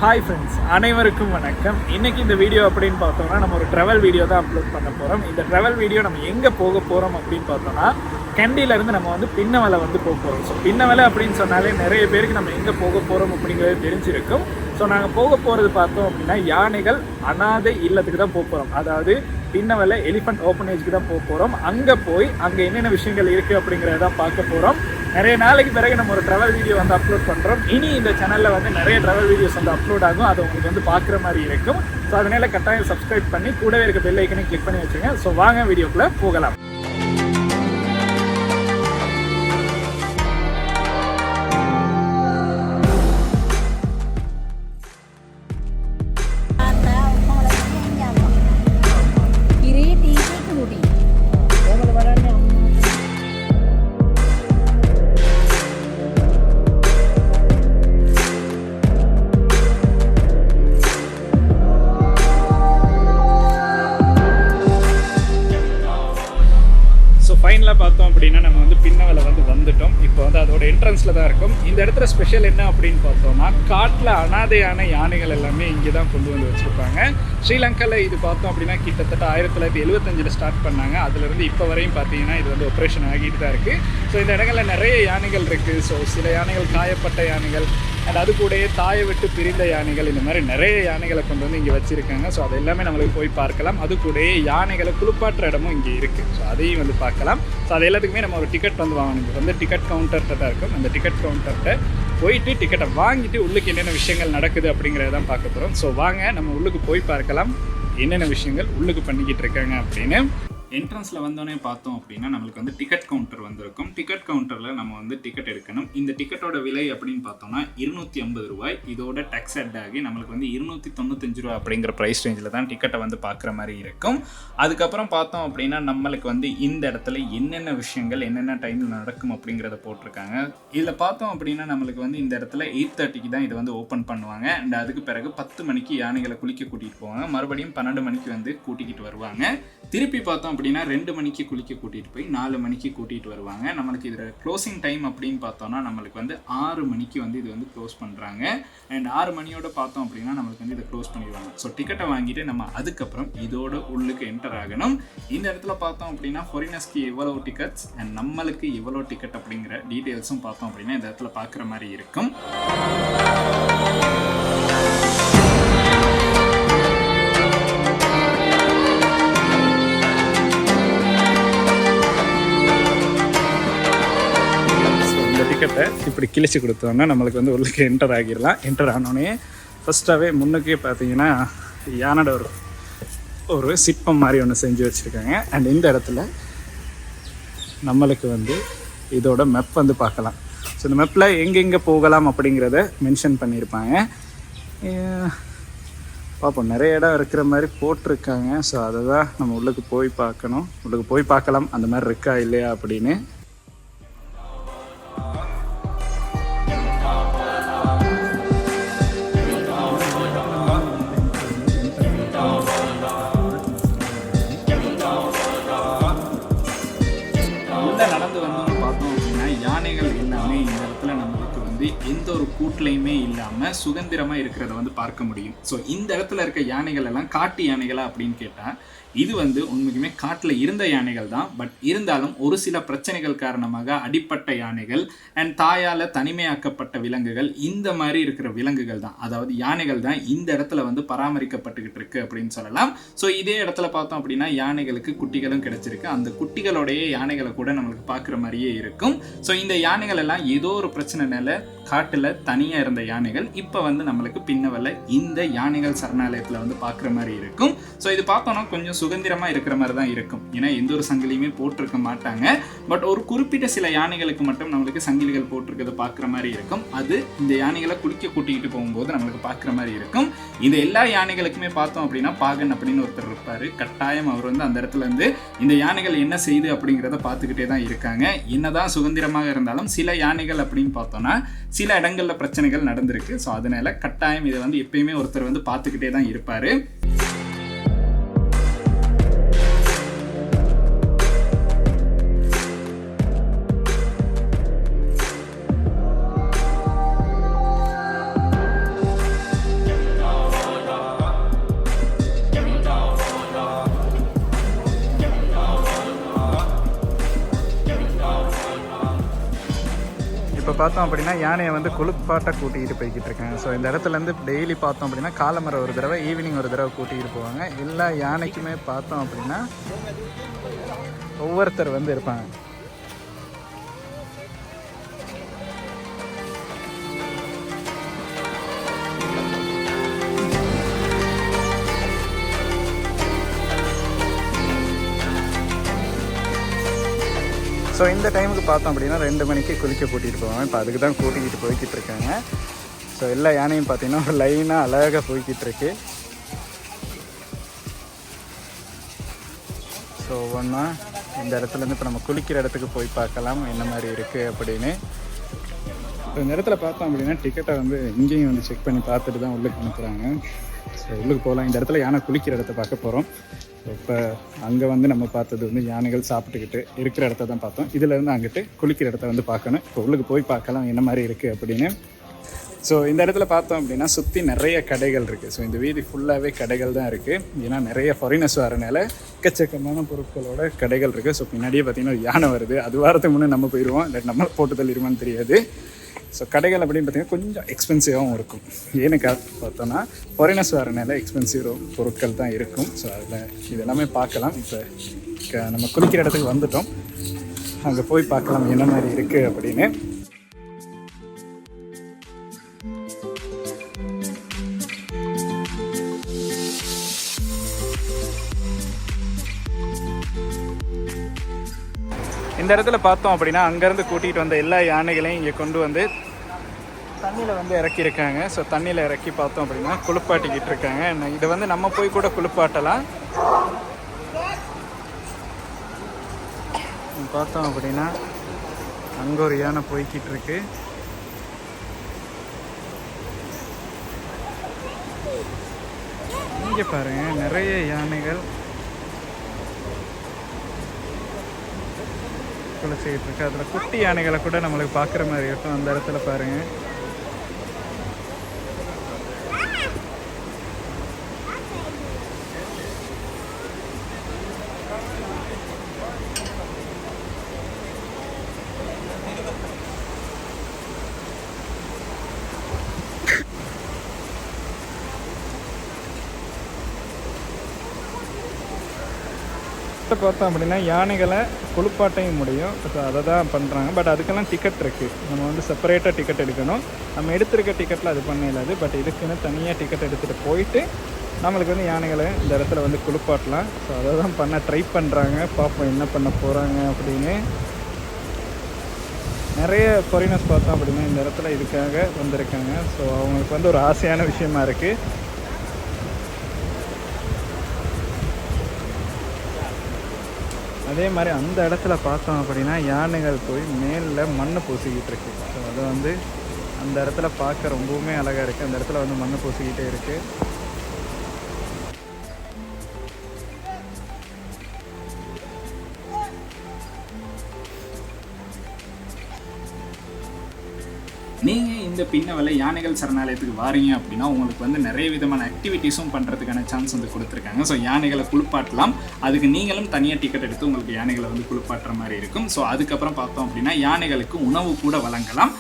Hi friends, அனைவருக்கும் வணக்கம். இன்றைக்கி இந்த வீடியோ அப்படின்னு பார்த்தோம்னா நம்ம ஒரு ட்ராவல் வீடியோ தான் அப்லோட் பண்ண போகிறோம். இந்த ட்ராவல் வீடியோ நம்ம எங்கே போக போகிறோம் அப்படின்னு பார்த்தோம்னா கண்டியிலேருந்து நம்ம பின்னவலை போக போகிறோம். ஸோ பின்னவலை அப்படின்னு சொன்னாலே நிறைய பேருக்கு நம்ம எங்கே போக போகிறோம் அப்படிங்கிறது தெரிஞ்சிருக்கும். ஸோ நாங்கள் போக போகிறது பார்த்தோம் அப்படின்னா யானைகள் அனாதை இல்லத்துக்கு தான் போக போகிறோம். அதாவது பின்னவலை எலிஃபண்ட் ஓப்பனேஜ்க்கு தான் போக போகிறோம். அங்கே என்னென்ன விஷயங்கள் இருக்குது அப்படிங்கிறத தான் பார்க்க போகிறோம். நிறைய நாளைக்கு பிறகு நம்ம ஒரு ட்ராவல் வீடியோ அப்லோட் பண்ணுறோம். இனி இந்த சேனலில் நிறைய ட்ராவல் வீடியோஸ் அப்லோட் ஆகும். அது உங்களுக்கு பார்க்குற மாதிரி இருக்கும். ஸோ அதனால் கட்டாயம் சப்ஸ்கிரைப் பண்ணி கூடவே இருக்க பெல் ஐக்கனையும் கிளிக் பண்ணி வச்சுங்க. ஸோ வாங்க வீடியோக்குள்ளே போகலாம். ஃபைனலாக பார்த்தோம் அப்படின்னா நம்ம பின்னவலை வந்துட்டோம். இப்போ அதோட என்ட்ரன்ஸில் தான் இருக்கும். இந்த இடத்துல ஸ்பெஷல் என்ன அப்படின்னு பார்த்தோம்னா காட்டில் அனாதையான யானைகள் எல்லாமே இங்கே தான் கொண்டு வந்து வச்சுருப்பாங்க. ஸ்ரீலங்காவில் இது பார்த்தோம் அப்படின்னா கிட்டத்தட்ட 1975 ஸ்டார்ட் பண்ணாங்க. அதுலேருந்து இப்போ வரையும் பார்த்தீங்கன்னா இது ஆப்ரேஷன் ஆகிட்டு தான் இருக்குது. ஸோ இந்த இடங்களில் நிறைய யானைகள் இருக்குது. ஸோ சில யானைகள் காயப்பட்ட யானைகள் அண்ட் அது கூடயே தாயை விட்டு பிரிந்த யானைகள், இந்த மாதிரி நிறைய யானைகளை கொண்டு வந்து இங்கே வச்சுருக்காங்க. ஸோ அது எல்லாமே நம்மளுக்கு போய் பார்க்கலாம். அது கூடயே யானைகளை குளிப்பாட்டுற இடமும் இங்கே இருக்குது. ஸோ அதையும் பார்க்கலாம். ஸோ அது எல்லாத்துக்குமே நம்ம ஒரு டிக்கெட் வாங்கணும். டிக்கெட் கவுண்டர்கிட்ட தான் இருக்கும். அந்த டிக்கெட் கவுண்டர்கிட்ட போயிட்டு டிக்கெட்டை வாங்கிட்டு உள்ளுக்கு என்னென்ன விஷயங்கள் நடக்குது அப்படிங்கிறதான் பார்க்க போகிறோம். ஸோ வாங்க நம்ம உள்ளுக்கு போய் பார்க்கலாம் என்னென்ன விஷயங்கள் உள்ளுக்கு பண்ணிக்கிட்டு இருக்காங்க அப்படின்னு. என்ட்ரன்ஸில் வந்தோடனே பார்த்தோம் அப்படின்னா நம்மளுக்கு டிக்கெட் கவுண்டர் வந்திருக்கும். டிக்கெட் கவுண்டரில் நம்ம டிக்கெட் எடுக்கணும். இந்த டிக்கெட்டோட விலை அப்படின்னு பார்த்தோம்னா 250 ரூபாய். இதோட டேக்ஸ் அட் ஆகி நம்மளுக்கு 295 ரூபா அப்படிங்கிற ப்ரைஸ் ரேஞ்சில் தான் டிக்கெட்டை பார்க்குற மாதிரி இருக்கும். அதுக்கப்புறம் பார்த்தோம் அப்படின்னா நம்மளுக்கு இந்த இடத்துல என்னென்ன விஷயங்கள் என்னென்ன டைமில் நடக்கும் அப்படிங்கிறத போட்டிருக்காங்க. இதில் பார்த்தோம் அப்படின்னா நம்மளுக்கு இந்த இடத்துல 8:30க்கு தான் இதை ஓப்பன் பண்ணுவாங்க. அண்ட் அதுக்கு பிறகு 10 மணிக்கு யானைகளை குளிக்க கூட்டிகிட்டு போவாங்க. மறுபடியும் 12 மணிக்கு கூட்டிக்கிட்டு வருவாங்க. திருப்பி பார்த்தோம் அப்படின்னா 2 மணிக்கு குளிக்க கூட்டிகிட்டு போய் 4 மணிக்கு கூட்டிகிட்டு வருவாங்க. நம்மளுக்கு இதில் க்ளோசிங் டைம் அப்படின்னு பார்த்தோம்னா நம்மளுக்கு 6 மணிக்கு இது க்ளோஸ் பண்ணுறாங்க. அண்ட் 6 மணியோட பார்த்தோம் அப்படின்னா நம்மளுக்கு இதை க்ளோஸ் பண்ணிடுவாங்க. ஸோ டிக்கெட்டை வாங்கிட்டு நம்ம அதுக்கப்புறம் இதோட உள்ளுக்கு என்டர் ஆகணும். இந்த இடத்துல பார்த்தோம் அப்படின்னா ஃபாரினர்ஸ்க்கு எவ்வளோ டிக்கெட்ஸ் அண்ட் நம்மளுக்கு எவ்வளோ டிக்கெட் அப்படிங்கிற டீட்டெயில்ஸும் பார்த்தோம் அப்படின்னா இந்த இடத்துல பார்க்குற மாதிரி இருக்கும். டிக்கெட்டை இப்படி கிழிச்சு கொடுத்தோன்னா நம்மளுக்கு உள்ளுக்கு என்டர் ஆகிடலாம். என்டர் ஆனோடனே ஃபஸ்ட்டாகவே முன்னுக்கே பார்த்தீங்கன்னா யானோட ஒரு சிற்பம் மாதிரி ஒன்று செஞ்சு வச்சுருக்காங்க. அண்ட் இந்த இடத்துல நம்மளுக்கு இதோட மெப் பார்க்கலாம். ஸோ இந்த மெப்பில் எங்கெங்கே போகலாம் அப்படிங்கிறத மென்ஷன் பண்ணியிருப்பாங்க. பார்ப்போம், நிறைய இடம் இருக்கிற மாதிரி போட்டிருக்காங்க. ஸோ அதை தான் நம்ம உள்ளுக்கு போய் பார்க்கணும். உள்ளுக்கு போய் பார்க்கலாம் அந்த மாதிரி இருக்கா இல்லையா அப்படின்னு. நடந்து பார்த்தோம் அப்படின்னா யானைகள் எல்லாமே இந்த இடத்துல நம்மளுக்கு எந்த ஒரு கூட்டிலையுமே இல்லாமல் சுதந்திரமாக இருக்கிறத பார்க்க முடியும். ஸோ இந்த இடத்துல இருக்க யானைகள் எல்லாம் காட்டு யானைகளா அப்படின்னு கேட்டால் இது உண்மைக்குமே காட்டில் இருந்த யானைகள் தான். பட் இருந்தாலும் ஒரு சில பிரச்சனைகள் காரணமாக அடிப்பட்ட யானைகள் அண்ட் தாயால் தனிமையாக்கப்பட்ட விலங்குகள், இந்த மாதிரி இருக்கிற விலங்குகள் தான், அதாவது யானைகள் தான் இந்த இடத்துல பராமரிக்கப்பட்டுக்கிட்டு இருக்கு அப்படின்னு சொல்லலாம். ஸோ இதே இடத்துல பார்த்தோம் அப்படின்னா யானைகளுக்கு குட்டிகளும் கிடைச்சிருக்கு. அந்த குட்டிகளோடைய யானைகளை கூட நம்மளுக்கு பார்க்குற மாதிரியே இருக்கும். ஸோ இந்த யானைகள் எல்லாம் ஏதோ ஒரு பிரச்சனைனால காட்டில் தனியாக இருந்த யானைகள் இப்போ நம்மளுக்கு பின்னவலை இந்த யானைகள் சரணாலயத்தில் பார்க்குற மாதிரி இருக்கும். ஸோ இது பார்த்தோன்னா கொஞ்சம் சுதந்திரமாக இருக்கிற மாதிரி தான் இருக்கும். ஏன்னா எந்த ஒரு சங்கிலியுமே போட்டிருக்க மாட்டாங்க. பட் ஒரு குறிப்பிட்ட சில யானைகளுக்கு மட்டும் நம்மளுக்கு சங்கிலிகள் போட்டிருக்கிறத பார்க்குற மாதிரி இருக்கும். அது இந்த யானைகளை குளிக்க கூட்டிகிட்டு போகும்போது நம்மளுக்கு பார்க்குற மாதிரி இருக்கும். இந்த எல்லா யானைகளுக்குமே பார்த்தோம் அப்படின்னா பாகன் அப்படின்னு ஒருத்தர் இருப்பார். கட்டாயம் அவர் அந்த இடத்துல இந்த யானைகள் என்ன செய்யுது அப்படிங்கிறத பார்த்துக்கிட்டே தான் இருக்காங்க. என்னதான் சுதந்திரமாக இருந்தாலும் சில யானைகள் அப்படின்னு பார்த்தோன்னா சில இடங்களில் பிரச்சனைகள் நடந்திருக்கு. ஸோ அதனால கட்டாயம் இதை எப்பயுமே ஒருத்தர் பார்த்துக்கிட்டே தான் இருப்பார். பார்த்தோம் அப்படின்னா யானையை வந்து குளிப்பாட்ட கூட்டிகிட்டு போய்கிட்டு இருக்காங்க. ஸோ இந்த இடத்துலேருந்து டெய்லி பார்த்தோம் அப்படின்னா காலமரம் ஒரு தடவை, ஈவினிங் ஒரு தடவை கூட்டிகிட்டு போவாங்க. எல்லா யானைக்குமே பார்த்தோம் அப்படின்னா ஒவ்வொருத்தர் வந்து இருப்பாங்க. ஸோ இந்த டைமுக்கு பார்த்தோம் அப்படின்னா 2 மணிக்கு குளிக்க கூட்டிகிட்டு போவாங்க. இப்போ அதுக்கு தான் கூட்டிகிட்டு போய்கிட்டு இருக்காங்க. ஸோ எல்லா யானையும் பார்த்தீங்கன்னா ஒரு லைனாக அழகாக போய்கிட்டு இருக்கு. ஸோ ஒவ்வொன்றா இந்த இடத்துலேருந்து இப்போ நம்ம குளிக்கிற இடத்துக்கு போய் பார்க்கலாம் என்ன மாதிரி இருக்குது அப்படின்னு. இந்த இடத்துல பார்த்தோம் அப்படின்னா டிக்கெட்டை வந்து இங்கேயும் வந்து செக் பண்ணி பார்த்துட்டு தான் உள்ளுக்கு அனுப்புகிறாங்க. ஸோ உள்ளுக்கு போகலாம். இந்த இடத்துல யானை குளிக்கிற இடத்த பார்க்க போகிறோம். இப்போ அங்கே வந்து நம்ம பார்த்தது வந்து யானைகள் சாப்பிட்டுக்கிட்டு இருக்கிற இடத்த தான் பார்த்தோம். இதிலேருந்து அங்கிட்டு குளிக்கிற இடத்த வந்து பார்க்கணும். இப்போ உள்ளுக்கு போய் பார்க்கலாம் என்ன மாதிரி இருக்குது அப்படின்னு. ஸோ இந்த இடத்துல பார்த்தோம் அப்படின்னா சுற்றி நிறைய கடைகள் இருக்குது. ஸோ இந்த வீதி ஃபுல்லாகவே கடைகள் தான் இருக்குது. ஏன்னா நிறைய ஃபாரினர்ஸ் வரனால எக்கச்சக்கமான பொருட்களோட கடைகள் இருக்குது. ஸோ பின்னாடியே பார்த்திங்கன்னா யானை வருது. அது வாரத்துக்கு முன்னே நம்ம போயிடுவோம், இல்லை நம்ம போட்டு தள்ளிடுவோன்னு தெரியாது. ஸோ கடைகள் அப்படின்னு பார்த்திங்கன்னா கொஞ்சம் எக்ஸ்பென்சிவாகவும் இருக்கும். ஏன்னு பார்த்தோன்னா ஃபாரினர்ஸ் வரனால எக்ஸ்பென்சிவ் பொருட்கள் தான் இருக்கும். ஸோ அதில் இது எல்லாமே பார்க்கலாம். இப்போ நம்ம குளிக்கிற இடத்துக்கு வந்துட்டோம். அங்கே போய் பார்க்கலாம் என்ன மாதிரி இருக்குது அப்படின்னு. இந்த இடத்துல பார்த்தோம் அப்படின்னா அங்கேருந்து கூட்டிகிட்டு வந்த எல்லா யானைகளையும் இங்கே கொண்டு வந்து தண்ணியில் வந்து இறக்கியிருக்காங்க. ஸோ தண்ணியில் இறக்கி பார்த்தோம் அப்படின்னா குளிப்பாட்டிக்கிட்டு இருக்காங்க. இதை வந்து நம்ம போய் கூட குளிப்பாட்டலாம். பார்த்தோம் அப்படின்னா அங்கே ஒரு யானை போய்கிட்டு இருக்கு. இங்கே பாருங்கள் நிறைய யானைகள் குளிச்சுக்கிட்டு இருக்கு. அதில் குட்டி யானைகளை கூட நம்மளுக்கு பார்க்குற மாதிரி இருக்கும். அந்த இடத்துல பாருங்கள். பார்த்தோம் அப்படின்னா யானைகளை குளிப்பாட்டையும் முடியும். ஸோ அதை தான் பண்ணுறாங்க. பட் அதுக்கெல்லாம் டிக்கெட் இருக்குது. நம்ம வந்து செப்பரேட்டாக டிக்கெட் எடுக்கணும். நம்ம எடுத்துருக்க டிக்கெட்டில் அது பண்ண இல்லாது. பட் இதுக்குன்னு தனியாக டிக்கெட் எடுத்துகிட்டு போயிட்டு நம்மளுக்கு வந்து யானைகளை இந்த இடத்துல வந்து குளிப்பாட்டலாம். ஸோ அதை தான் பண்ண ட்ரை பண்ணுறாங்க. பார்ப்போம் என்ன பண்ண போகிறாங்க அப்படின்னு. நிறைய ஃபாரினர்ஸ் பார்த்தோம் அப்படின்னா இந்த இடத்துல இதுக்காக வந்திருக்காங்க. ஸோ அவங்களுக்கு வந்து ஒரு ஆசையான விஷயமா இருக்குது. அதே மாதிரி அந்த இடத்துல பார்த்தோம் அப்படின்னா யானைகள் போய் மேலில் மண் பூசிக்கிட்டு இருக்கு. ஸோ அது வந்து அந்த இடத்துல பார்க்க ரொம்பவுமே அழகாக இருக்குது. அந்த இடத்துல வந்து மண் பூசிக்கிட்டே இருக்குது. நீங்கள் இந்த பின்னவலை யானைகள் சரணாலயத்துக்கு வாரீங்க அப்படின்னா உங்களுக்கு வந்து நிறைய விதமான ஆக்டிவிட்டீஸும் பண்ணுறதுக்கான சான்ஸ் வந்து கொடுத்துருக்காங்க. ஸோ யானைகளை குளிப்பாட்டலாம். அதுக்கு நீங்களும் தனியாக டிக்கெட் எடுத்து உங்களுக்கு யானைகளை வந்து குளிப்பாட்டுற மாதிரி இருக்கும். ஸோ அதுக்கப்புறம் பார்த்தோம் அப்படின்னா யானைகளுக்கு உணவு கூட வழங்கலாம்.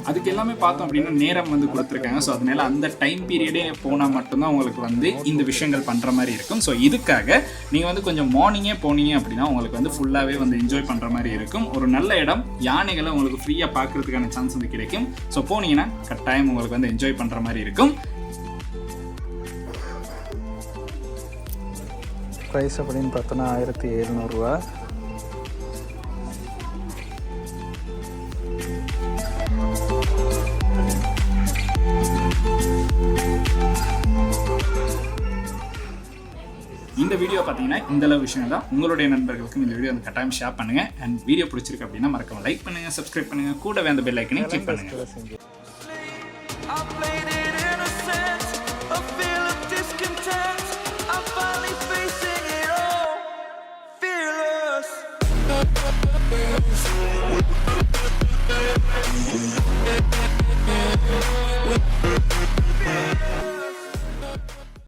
அதுக்கு எல்லாமே பார்த்தோம் அப்படின்னா நேரம் வந்து கொடுத்துருக்காங்க. ஸோ அதனால அந்த டைம் பீரியடே போனால் மட்டும்தான் உங்களுக்கு வந்து இந்த விஷயங்கள் பண்ணுற மாதிரி இருக்கும். ஸோ இதுக்காக நீங்கள் வந்து கொஞ்சம் மார்னிங்கே போனீங்க அப்படின்னா உங்களுக்கு வந்து ஃபுல்லாகவே வந்து என்ஜாய் பண்ணுற மாதிரி இருக்கும். ஒரு நல்ல இடம், யானைகளை உங்களுக்கு ஃப்ரீயாக பார்க்குறதுக்கான சான்ஸ் வந்து கிடைக்கும். ஸோ போனீங்கன்னா கட்டாயம் உங்களுக்கு வந்து என்ஜாய் பண்ணுற மாதிரி இருக்கும். ப்ரைஸ் அப்படின்னு பார்த்தோன்னா 1700 ரூபா. இந்த வீடியோ பார்த்தீங்கன்னா இந்த அளவு விஷயம் தான். உங்களுடைய நண்பர்களுக்கும் இந்த வீடியோ வந்து கட்டாயம் ஷேர் பண்ணுங்க. அண்ட் வீடியோ பிடிச்சிருக்கு அப்படின்னா மறக்காம லைக் பண்ணுங்க, சப்ஸ்கிரைப் பண்ணுங்க, கூடவே அந்த பெல் ஐக்கனையும் கிளிக் பண்ணுங்க.